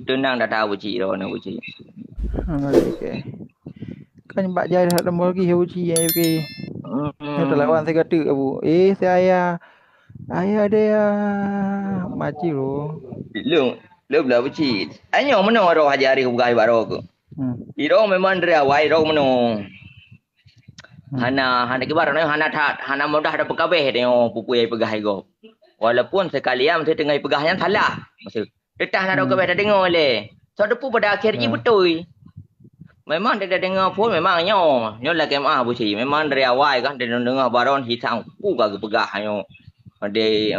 tenang dah tahu buci ro na buci. Okey. Kan mbak jai dah lama lagi buci ya okey. Yang terlawan saya kata abu. Saya ayah dia maci lo. Lu belah buci. Anyo mana ro hajari ku gai baro ku. Iro memang dia wai ro mano. Hana kibar na hana mudah ada pekabeh dia pupui pegah go. Walaupun sekali saya tengah pegahnya salah. Maksud detah nak ke dah dengar le. So depu pada akhir je betul. Memang dia dah dengar pun memang nyo lagi mah buci. Memang dari awal kan dia dengar baron hitam ku ke pegah nyo. Dia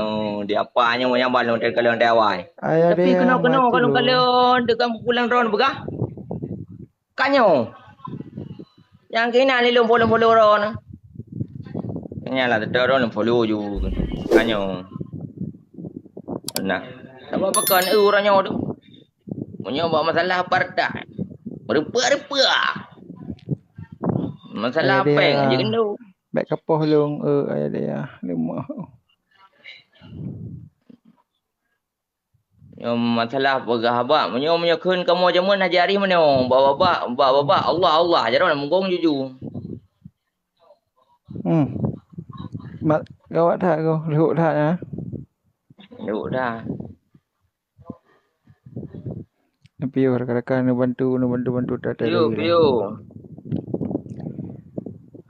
apa nyo yang balon dia kalau dia awal. Tapi kena kalau dekat pulang ron pegah. Kanyo. Yang kena ni follow ron. Nyala dah ron follow ju. Kanyo. Nah. Sebab pekan orangnya tu. Punya buat masalah pardah. Berpa-repa. Masalah apa yang je kena. Baik kapoh long ayah dia lemah. Masalah pegah abak. Punya kun kamu aja mun ajari mana. Bapak Allah ajar orang menggong juju. Mak gawat tak kau? Lehuk tak ya? Lehuk dah. Piu rakan-rakan bantu tak ada lagi. Piu.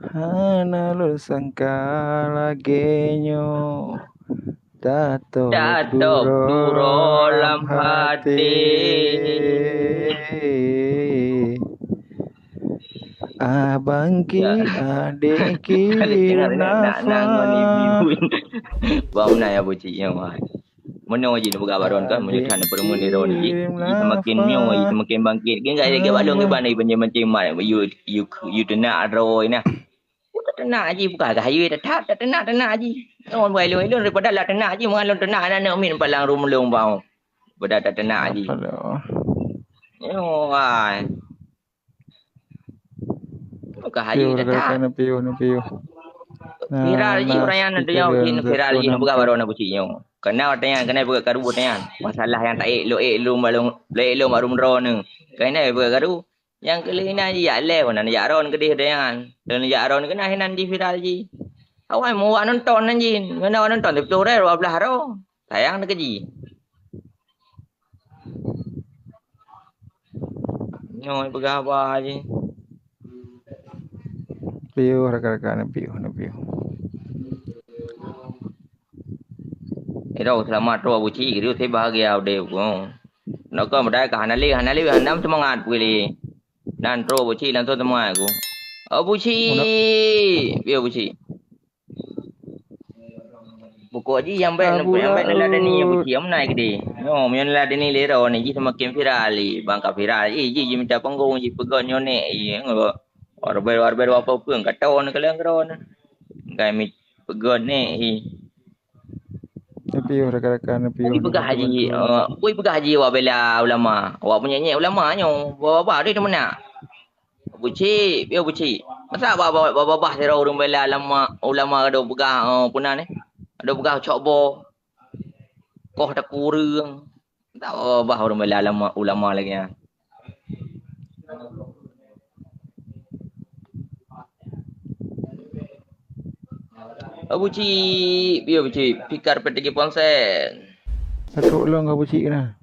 Hana lu sangka lagi nyo. Datuk duro lam hati. Abang ki adik ki nafas. Bau na ya buci yang mai. Mana je nak pegang baron kan menyutan permun ni ron ni. Semakin mio semakin bangkit. Kan gak lagi balong ke bandai banjir mai. You tenak roi nah. Tenak je bukan gayu tak tenak je. Orang buai lu daripada lah tenak je mengalun tenak anak min palang rumlung bau. Pada tak tenak je. Yo ai. Bukan hayu tak. Piu. Viral je orang yang ada yang viral je nak pegang baron nak bucinya. Kena buka karu tanya. Masalah yang tak elok marum ron. Kena buka karu. Yang kelina je ya lew nak ya ron ke dia dengan. Dan ya ron kena hinan di viral je. Awak mau nonton anjing. Mana nonton betul dah 12 ro. Sayang nak keji. Nyoy pegang apa je. Piu rakan-rakan piu. Ero selamat ro buci gitu saya bahagia deh ko. Nak ko madai ka hanali hanam semangat pilih. Dan ro buci dan tu semua aku. Buci. Biar buci. Pokok je yang baik nak ni buci am naik dia. No, yang lah ni lero ni je semakin viral bangka viral. Je minta panggung je pegon nyo ni. Orber apa pun kata on kelang ron. Gai mi pegon ni. Piu rakan-rakan piu. Oi pegah haji awak bela ulama. Awak punya ulama nyo. Bawa dia mana? Buci, biar buci. Masa bawa saya orang bela ulama ada pegah punah ni. Ada pegah cokbo. Koh tak kurang. Tak bawa orang bela ulama lagi ya. Buci, biar buci. Pikar petiki ponsen. Satu long kau buci kena.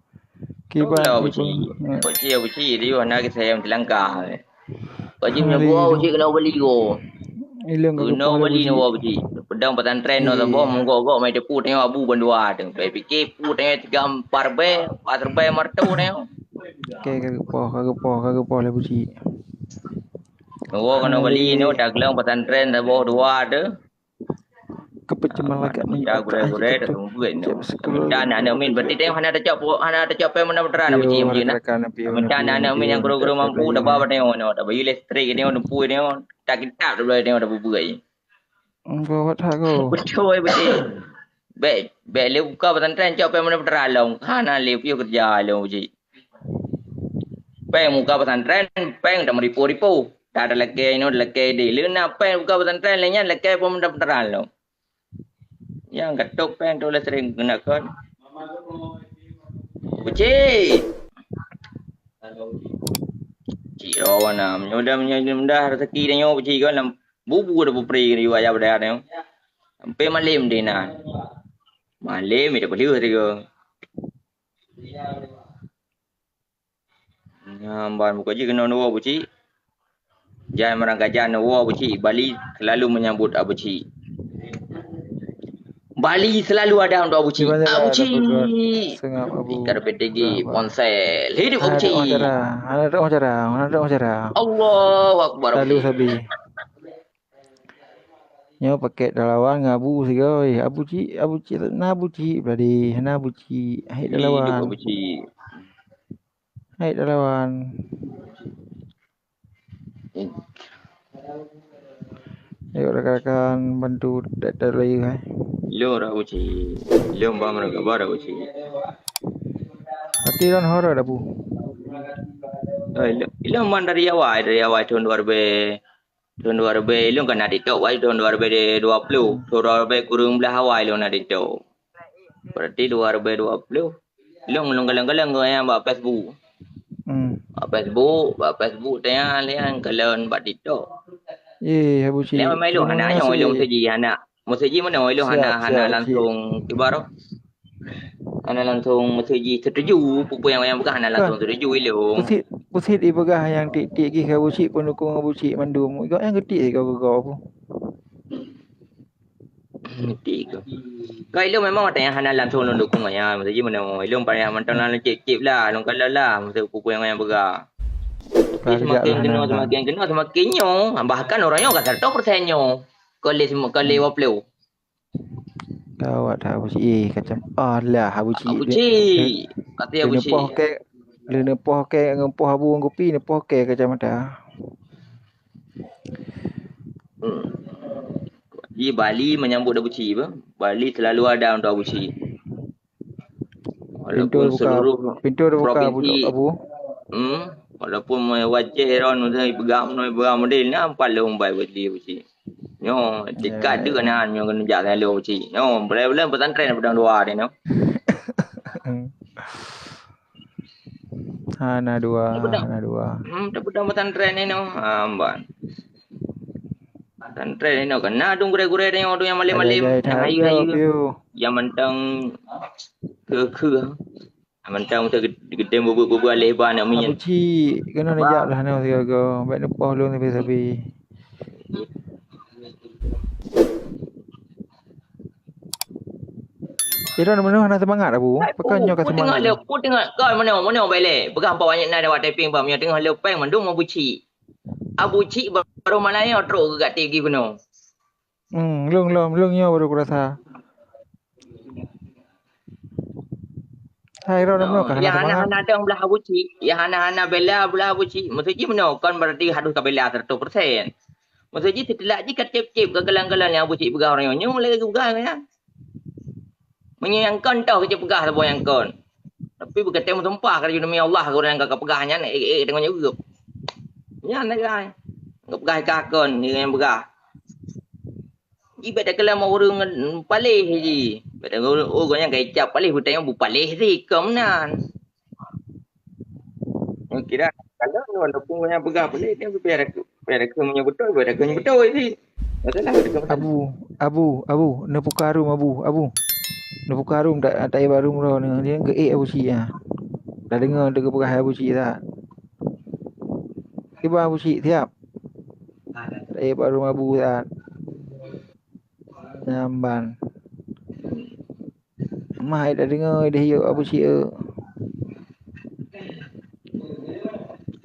Kibar buci. Dia nak saya melangkah. Kaji punya buah buci kena beli go. Kena beli ni buah buci. Pedang pesantren no sabo monggo mai depu tengok abu bandua tu. Pai fikir pu tengok 3 4 be, 4 be martu tengok. Kagak poh lah buci. Kena beli ni dak gelang pesantren sabo 2 tu. Kepeceman lagi gure dah tungguin. Dan anak min berarti tengok hana ada cop mana beneran buci macam na. Macam anak min yang guru-guru mampu dah bawa tengok no. Dah bagi listrik tengok dempu tengok. Tak kitab dah tengok dah bubuai. Gawat tak kau. Betul betul. Baik le buka pesantren cop mana beneran long. Hana le piu kerja long buci. Peng muka pesantren, peng dah meripu-ripu. Tak ada lagi di. Lena peng buka pesantren lainnya lagi pun dah beneran long. Yang ketuk pen tu lah sering gunakan. Buci. Cik rawan lah. Menyodah rezeki dia nyawa cik kan. Bubu dah berperi di wajah pada dia. Sampai malam dia nak. Malam dia boleh dia. Namban buka je kena dua buci. Jangan merang gajan dua buci. Bali selalu menyambut Abu Cik. Bali selalu ada untuk Abu Di Cik. mana Abu ada berbuat Cik. sengap abu. Tikar PTG ponsel. Hidup Abu Ada orang Cik. cara, ada orang cara, ada orang cara. Allahu Akbar Abu Lalu Cik. sabi. Nyo paket dalawan ngabu sigoi. Abu Cik na Abu Cik beradi, na Abu Cik. Hai Hidup dalawan. Abu Cik. Hai dalawan. Ayo rakan-rakan bantu data lagi hai. Lom Abu Cik. Lom ba mereka bar Abu Cik. Hati ran horor abu. Ilom man dari awal tahun 2000. Tahun 2000 ilom kan ada tok wai tahun 2020. Tahun 2000 kurang belah awal ilom ada tok. Berarti 2020. Ilom galang-galang yang ba Facebook. Facebook tanya lian kalian buat TikTok. Ye Abu Cik. Lian mai lu Terima anak yang kasih. lu mesti anak. Mesti mana lu Siap, anak siap, langsung kibaro. Anak langsung mesti setuju pupu yang bukan anak langsung setuju lu. Pusit ibagah yang tik-tik gi Abu Cik pendukung Abu Cik mandum. Kau yang getik kau apa? Ngerti ke? Kau lu memang ada yang anak langsung dukung ya. Mesti mana lu pada mantan lalu cip lah, lu kalau lah mesti pupu yang bergah. Semakin kena semakin nyo. Bahkan orangnya kata 100% nyo. Kali waplu. Gawat Abu Cik kacam. Alah Abu Cik. Abu Cik. Kata Abu Cik. Nepoh ke ngempoh abu ngopi nepoh ke kacam ada. Di Bali menyambut Abu Cik apa? Bali selalu ada untuk Abu Cik. Walaupun seluruh pintu buka Abu. Walaupun wajah heran saya pegang model ni apa lu umbai buat dia uci. Nyo dekat dia kan nyo kena jaga lu uci. Nyo boleh pesantren pedang dua dia no. Hana dua. Tak pedang pesantren ni no. Amban. Pesantren ni no kena dung gure-gure dia yang malam-malam yang ayu-ayu. Yang mentang ke. Mentang gede bubu lebar nak minyak. Abu Cik kena nejak lah nak siaga. Baik nepoh lu sabi-sabi. Kira mana nak semangat Abu? Pekannya kat semangat. Aku tengok kau mana balik. Pegang apa banyak nak dapat taping pam. Yang tengah lepeng mandung Abu Cik. Abu Cik baru Malaya teruk ke kat tinggi kuno. Lungnya baru aku rasa. Hai mana kah yang anak-anak ada belah Abu Cik, yang anak-anak bela belah Abu Cik. Maksudnya mana kan berarti harus ke bela 100%. Maksudnya setelah je kat cip-cip ke gelang-gelang yang Abu Cik pegang orang nyo mulai ke pegang ya. Menyangkan tahu ke pegang apa yang kon. Tapi berkata sumpah kalau demi Allah kau yang kau pegahnya tengok juga. Ya nak guys. Kau pegang kakon ni yang pegang. Ibadah kalau mau urung palih je. Ibadah urung yang kecap palih hutang yang bupalih si komnan. Kira kalau walaupun yang pegang palih dia biar punya betul sih. Abu, nepukarum Abu. Nepukarum tak baru mula ni dia ke Abu Cik ah. Dah dengar dia pegang Abu Cik tak? Tiba Abu Cik siap. Tak baru Abu tak. Namban. Mai dah dengar dia hiup Abu Cik.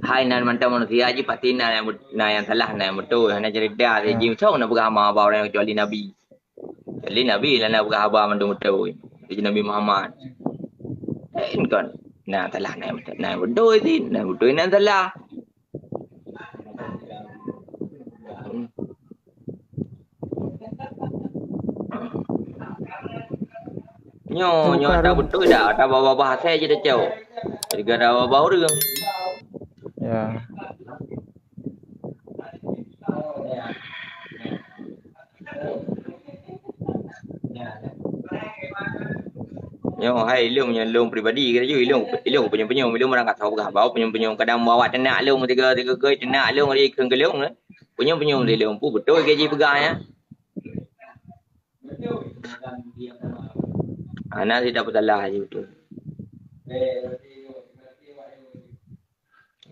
Hai nan mantap manusia je pasti yang salah yang betul hanya cerita dia jim chong nak beragama apa orang kecuali Nabi. Kecuali Nabi lah nak beragama mandung betul. Jadi Nabi Muhammad. Kan nah salah nah betul sih, nah betul nah salah. Nyo tak betul dah. Tak bawa bahasa je dah jauh. Jadi ada bawa orang. Ya. Yo, hai ilmu pribadi kita juga ilmu penyong-penyong ilmu orang kata apa bau penyong-penyong kadang bawa tenak ilmu tiga ke tenak ilmu dia ikut ke ilmu penyong-penyong dia ilmu betul gaji pegahnya. Anak tidak bersalah je betul.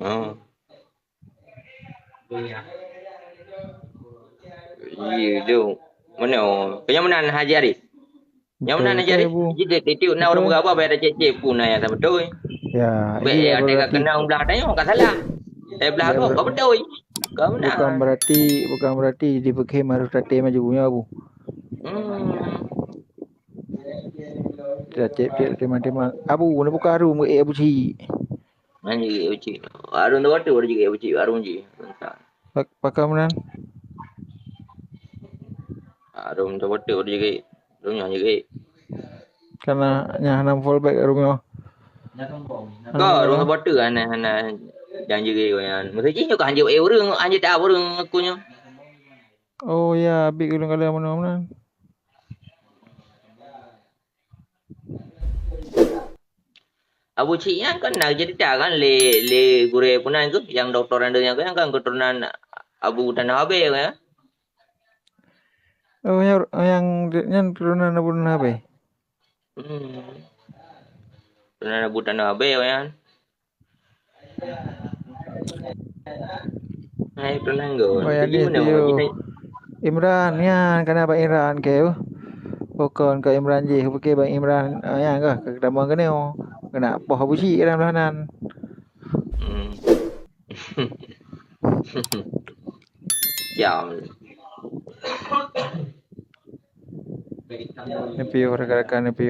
Oh. Iya tu. Mana? Penyamanan Haji Arif. Yang mana Haji Arif? Jadi titik nak orang berapa bayar cek pun ayat betul. Ya, Baik iya ada berarti kena belah tanya enggak salah. Belah iya, kau betul. Kau benar. bukan berarti di Beckham harus rate majunya bu. Tidak tema abu na buka aru mo abu ci. Anji uci. Arun tu waktu orang juga uci arun ji. Pakamanan Arun tu waktu orang juga. Arun juga. karena nyahanam fallback aru Kau arun tu waktu ana dan juga yang. Mesti je kau anji orang anji tak orang aku nya. Oh ya, big ulung kala mana. Abu Cik yang kan nak jadi tak kan le gure punan tu yang doktor anda yang kan keturunan Abu Tanah Abe ya. Oh yang turunan abu apa? Keturunan Abu Tanah Abe ya. Hai turunan go. Oh yang Jadi ni mana tu Imran ya, kenapa Imran kau? Bukan ke Imran je, pakai bang Imran yang ke kedamang ke ni oh. Kena poh abu ci dalam lahanan. Jam. Nepi rekan-rekan nepi